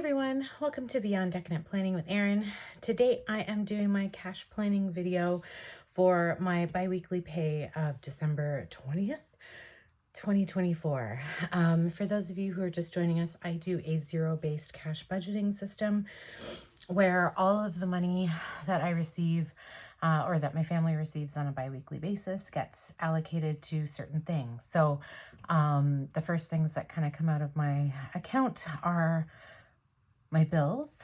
everyone, welcome to Beyond Decadent Planning with Erin. Today I am doing my cash planning video for my bi-weekly pay of December 20th, 2024. For those of you who are just joining us, I do a zero-based cash budgeting system where all of the money that I receive or that my family receives on a bi-weekly basis gets allocated to certain things. So the first things that kind of come out of my account are my bills.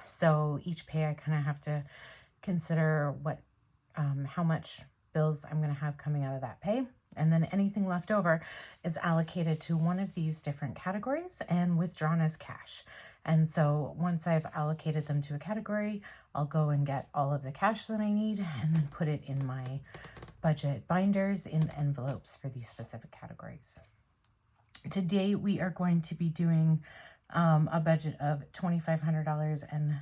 So each pay I kind of have to consider how much bills I'm going to have coming out of that pay. And then anything left over is allocated to one of these different categories and withdrawn as cash. And so once I've allocated them to a category, I'll go and get all of the cash that I need and then put it in my budget binders in envelopes for these specific categories. Today we are going to be doing a budget of $2,510.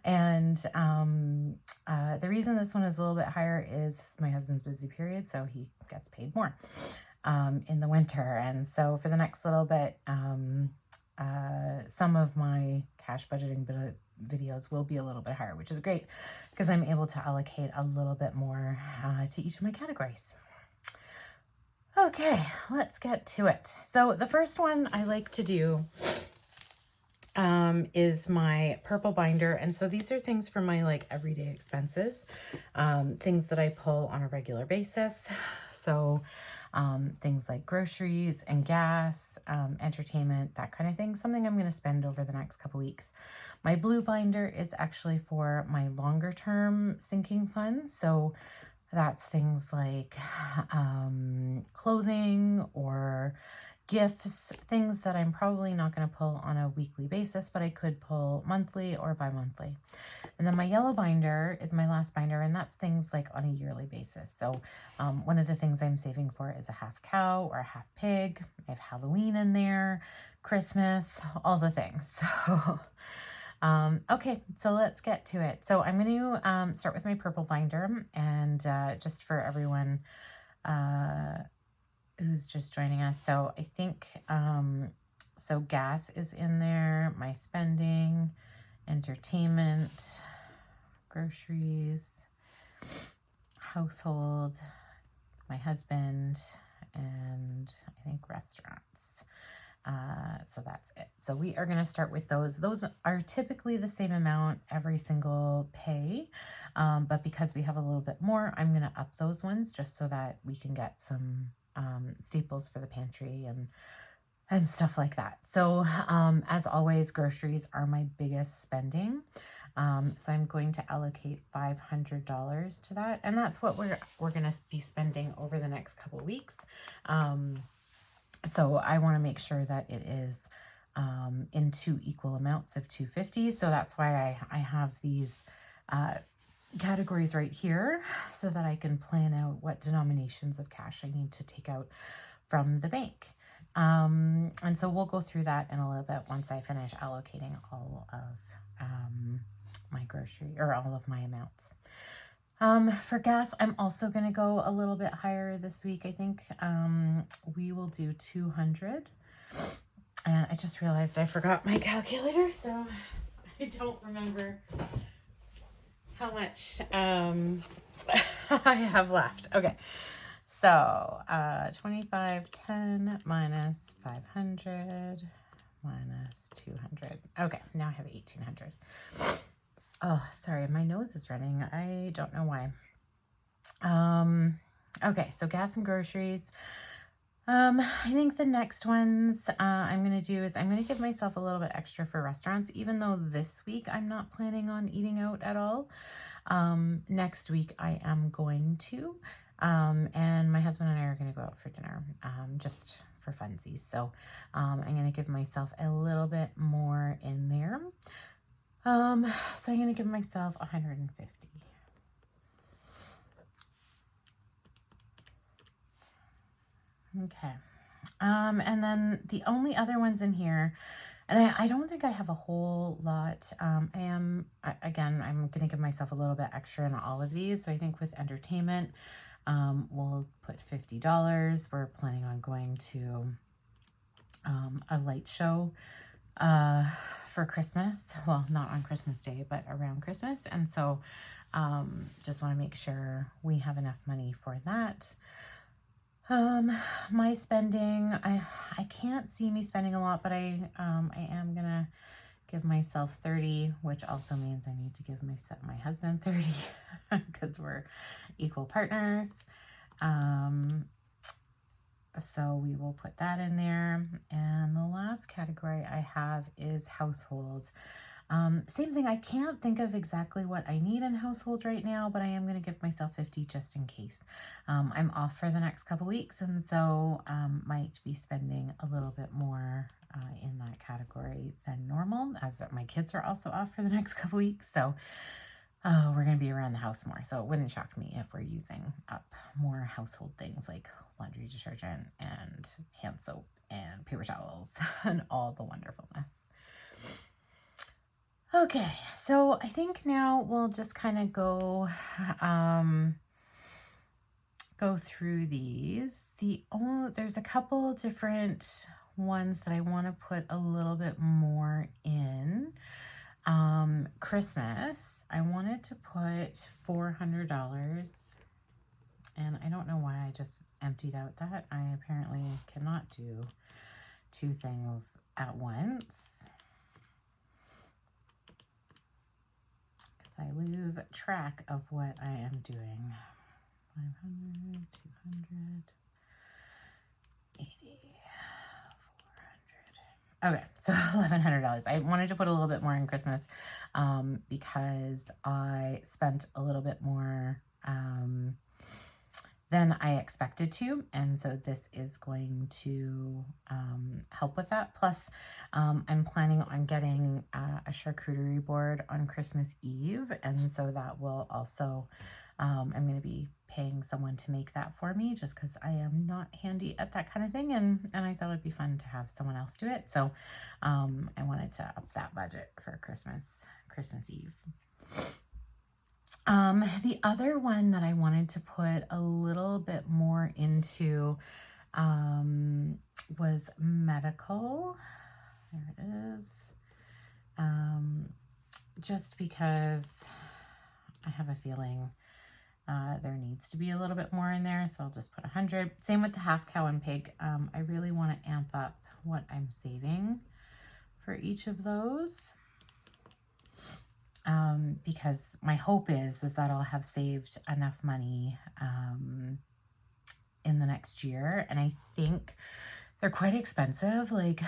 And the reason this one is a little bit higher is my husband's busy period, so he gets paid more in the winter. And so for the next little bit, some of my cash budgeting videos will be a little bit higher, which is great because I'm able to allocate a little bit more to each of my categories. Okay, let's get to it. So the first one I like to do is my purple binder. And so these are things for my everyday expenses, things that I pull on a regular basis. So things like groceries and gas, entertainment, that kind of thing, something I'm going to spend over the next couple weeks. My blue binder is actually for my longer term sinking funds. So that's things like clothing or gifts, things that I'm probably not going to pull on a weekly basis, but I could pull monthly or bi-monthly. And then my yellow binder is my last binder, and that's things like on a yearly basis. So one of the things I'm saving for is a half cow or a half pig. I have Halloween in there, Christmas, all the things. So okay, so let's get to it. So I'm going to start with my purple binder, and just for everyone who's just joining us. So I think, so gas is in there, my spending, entertainment, groceries, household, my husband, and I think restaurants. So that's it. So we are going to start with those. Those are typically the same amount every single pay. But because we have a little bit more, I'm going to up those ones just so that we can get some staples for the pantry and stuff like that. So as always, groceries are my biggest spending. So I'm going to allocate $500 to that. And that's what we're going to be spending over the next couple weeks. So I want to make sure that it is in two equal amounts of $250. So that's why I have these categories right here so that I can plan out what denominations of cash I need to take out from the bank. And so we'll go through that in a little bit once I finish allocating all of my grocery or all of my amounts. For gas, I'm also going to go a little bit higher this week. I think we will do 200. And I just realized I forgot my calculator, so I don't remember how much I have left. Okay, so 2510 minus 500 minus 200. Okay, now I have 1800. Oh, sorry, my nose is running. I don't know why. Okay, so gas and groceries. I think the next ones I'm going to do is I'm going to give myself a little bit extra for restaurants, even though this week I'm not planning on eating out at all. Next week I am going to, and my husband and I are going to go out for dinner, just for funsies. So I'm going to give myself a little bit more in there. So I'm going to give myself 150. Okay. And then the only other ones in here, and I don't think I have a whole lot. I'm going to give myself a little bit extra in all of these. So I think with entertainment, we'll put $50. We're planning on going to a light show for Christmas. Well, not on Christmas Day, but around Christmas. And so just want to make sure we have enough money for that. My spending, I can't see me spending a lot, but I am gonna give myself 30, which also means I need to give my husband 30 because we're equal partners. So we will put that in there. And the last category I have is household. Same thing. I can't think of exactly what I need in household right now, but I am going to give myself 50 just in case. I'm off for the next couple weeks, and so might be spending a little bit more in that category than normal, as my kids are also off for the next couple weeks. So we're going to be around the house more. So it wouldn't shock me if we're using up more household things like laundry detergent and hand soap and paper towels and all the wonderfulness. Okay, so I think now we'll just kind of go through these. There's a couple different ones that I want to put a little bit more in. Christmas, I wanted to put $400, and I don't know why I just emptied out that. I apparently cannot do two things at once, because I lose track of what I am doing. 500, 200, 80, 400. Okay, so $1,100. I wanted to put a little bit more in Christmas because I spent a little bit more than I expected to, and so this is going to help with that. Plus, I'm planning on getting a charcuterie board on Christmas Eve, and so that will also, I'm going to be paying someone to make that for me, just because I am not handy at that kind of thing, and I thought it'd be fun to have someone else do it. So I wanted to up that budget for Christmas Eve. The other one that I wanted to put a little bit more into was medical. There it is. Just because I have a feeling there needs to be a little bit more in there, so I'll just put 100. Same with the half cow and pig. I really want to amp up what I'm saving for each of those. Because my hope is that I'll have saved enough money in the next year. And I think they're quite expensive. Like,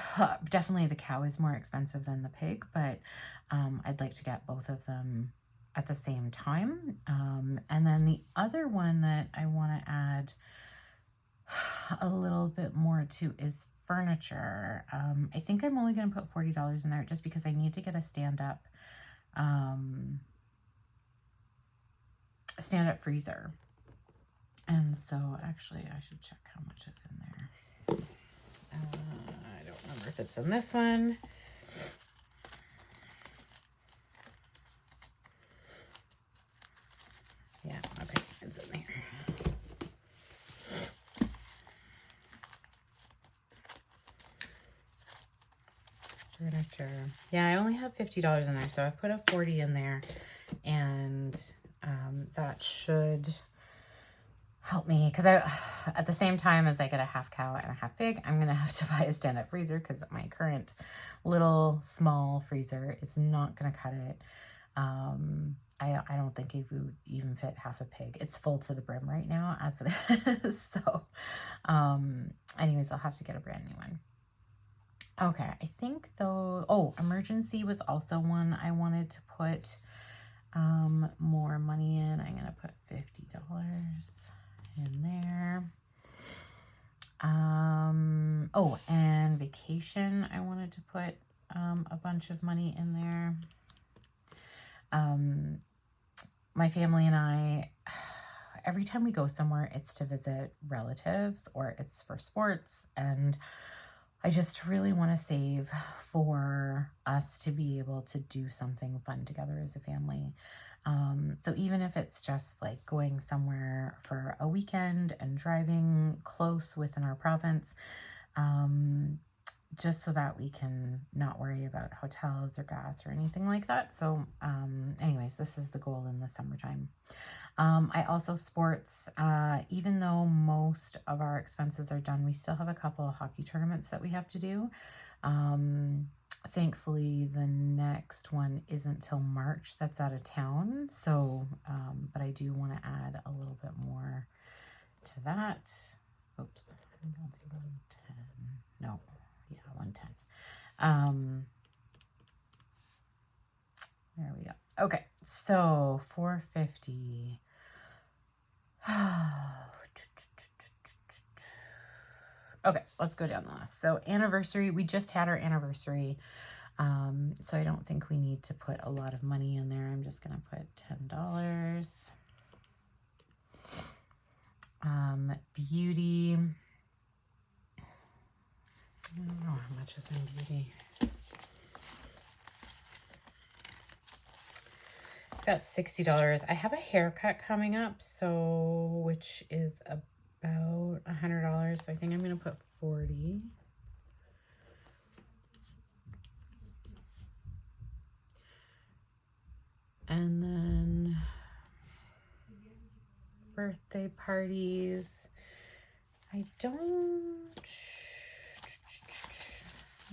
definitely the cow is more expensive than the pig, but I'd like to get both of them at the same time. And then the other one that I want to add a little bit more to is furniture. I think I'm only going to put $40 in there just because I need to get a stand-up freezer. And so actually I should check how much is in there. I don't remember if it's in this one. Yeah, okay, it's in there. Furniture. Yeah, I only have $50 in there, so I put a 40 in there, and that should help me, because at the same time as I get a half cow and a half pig, I'm gonna have to buy a stand-up freezer because my current little small freezer is not gonna cut it. I don't think it would even fit half a pig. It's full to the brim right now as it is. So anyways, I'll have to get a brand new one. Okay, I think though, emergency was also one I wanted to put more money in. I'm gonna put $50 in there. And vacation, I wanted to put a bunch of money in there. My family and I, every time we go somewhere, it's to visit relatives or it's for sports, and I just really want to save for us to be able to do something fun together as a family. So even if it's just like going somewhere for a weekend and driving close within our province, just so that we can not worry about hotels or gas or anything like that. So anyways, this is the goal in the summertime. I also sports, even though most of our expenses are done, we still have a couple of hockey tournaments that we have to do. Thankfully, the next one isn't till March. That's out of town. So, but I do want to add a little bit more to that. Oops, I think I'll do 110. No, yeah, 110. There we go. Okay, so 450. Okay, let's go down the list. So anniversary, we just had our anniversary. So I don't think we need to put a lot of money in there. I'm just gonna put $10. Beauty. I don't know how much is in beauty. Got $60. I have a haircut coming up, so which is about $100. So I think I'm gonna put 40. And then birthday parties. I don't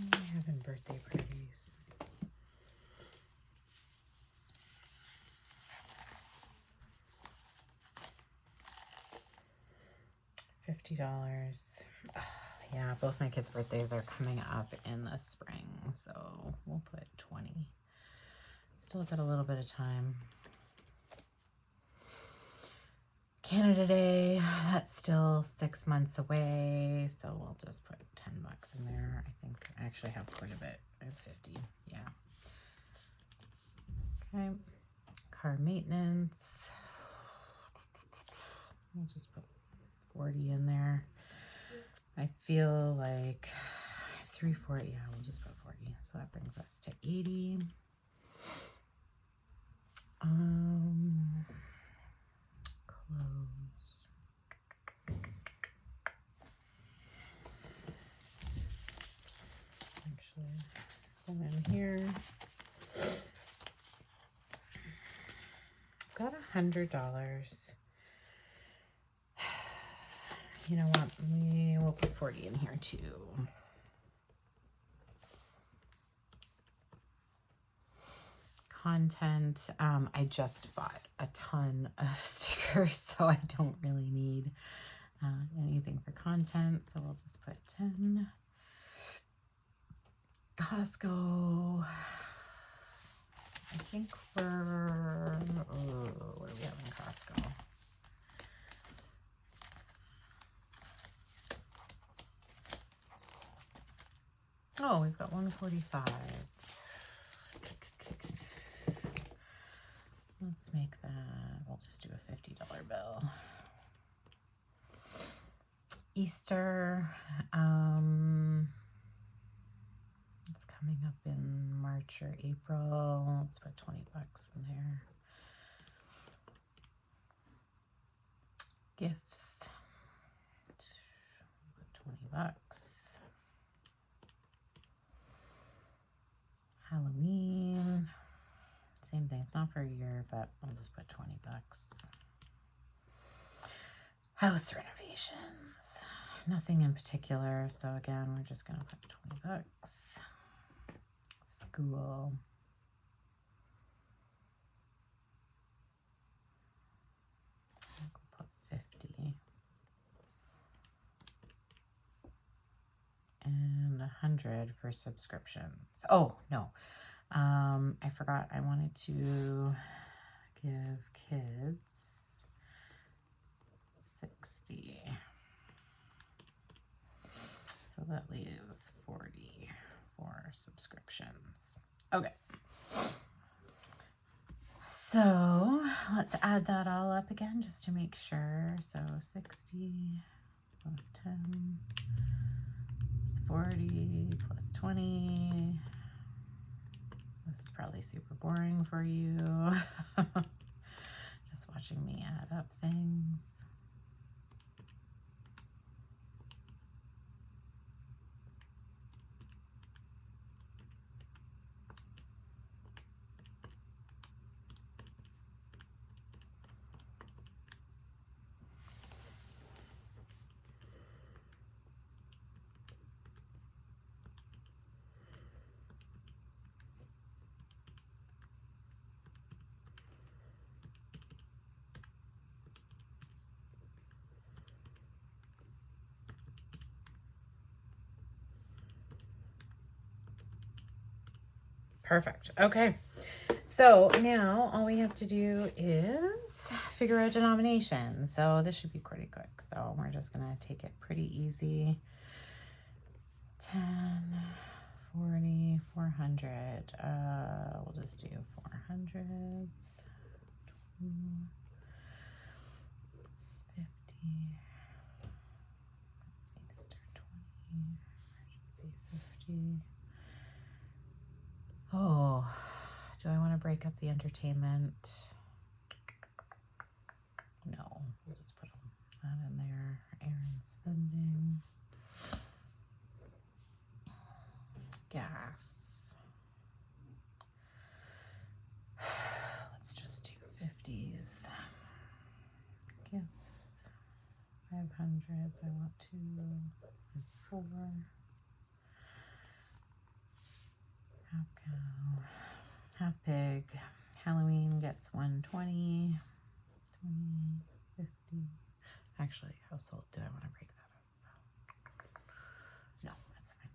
have in birthday parties. $50. Oh, yeah, both my kids' birthdays are coming up in the spring, so we'll put 20. Still got a little bit of time. Canada Day, that's still 6 months away, so we'll just put $10 in there. I think I actually have quite a bit. I have 50, yeah. Okay, car maintenance. We'll just put 40 in there. I feel like I have 340. Yeah, we'll just put 40. So that brings us to 80. Clothes. Actually, come in here. Got $100. You know what? We will put 40 in here too. Content. I just bought a ton of stickers, so I don't really need anything for content. So we'll just put 10. Costco. I think we're, what do we have in Costco? Oh, we've got 145. Let's make that, we'll just do a $50 bill. Easter, it's coming up in March or April. Let's put $20 in there. Gifts, put $20. Halloween, same thing. It's not for a year, but I'll just put $20. House renovations, nothing in particular. So again, we're just gonna put $20. School. We'll put 50. And 100 for subscriptions. Oh, no. I forgot I wanted to give kids 60. So that leaves 40 for subscriptions. Okay. So let's add that all up again just to make sure. So 60 plus 10 plus 40 plus 20. This is probably super boring for you. Just watching me add up things. Perfect. Okay. So now all we have to do is figure out denomination. So this should be pretty quick. So we're just going to take it pretty easy. 10, 40, 400. We'll just do 400s. 20, 50. Start 20. Emergency 50. Oh, do I want to break up the entertainment? No, we'll just put that in there. Aaron spending. Gas. Let's just do 50s. Gifts. 500s. I want 2 and 4. Half cow. Half pig. Halloween gets 120. 20, 50. Actually, household, do I want to break that up? No, that's fine.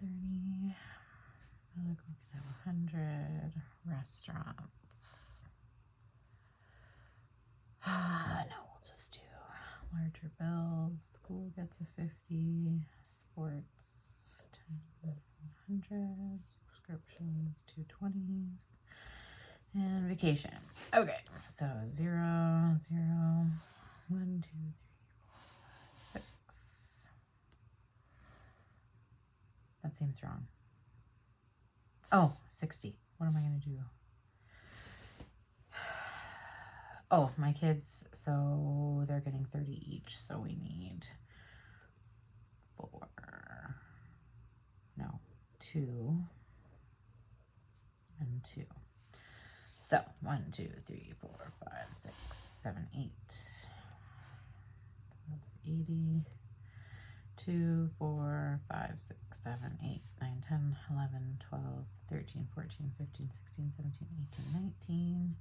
30. We can have 100. Restaurants. No, we'll just do larger bills. School gets a 50. Sports, 10, 100. Subscriptions, 220s. And vacation. Okay, so 0, 0, 1, 2, 3, 4, 6. That seems wrong. Oh, 60. What am I going to do? Oh, my kids, so they're getting 30 each, so we need 4. No, 2 and 2. So 1, 2, 3, 4, 5, 6, 7, 8. That's 80. 2, 4, 5, 6, 7, 8, 9, 10, 11, 12, 13, 14, 15, 16, 17, 18, 19.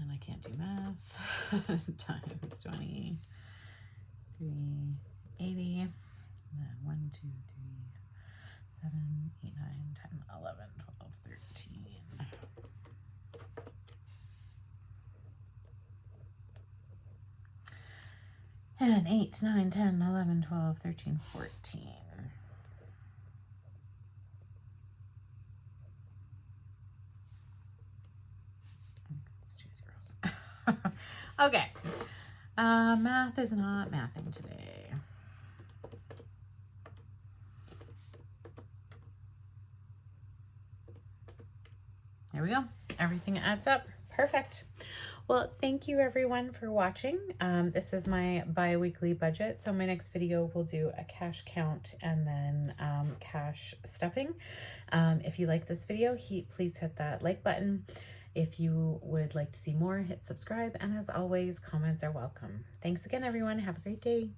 And I can't do math. Times 20. 380. And then 1, 2, 3, 7, 8, 9, 10, 11, 12, 13. And 8, 9, 10, 11, 12, 13, 14. Let's do zeros. Okay. Math is not mathing today. There we go. Everything adds up. Perfect. Well, thank you everyone for watching. This is my bi-weekly budget. So my next video will do a cash count and then cash stuffing. If you like this video, please hit that like button. If you would like to see more, hit subscribe. And as always, comments are welcome. Thanks again, everyone. Have a great day.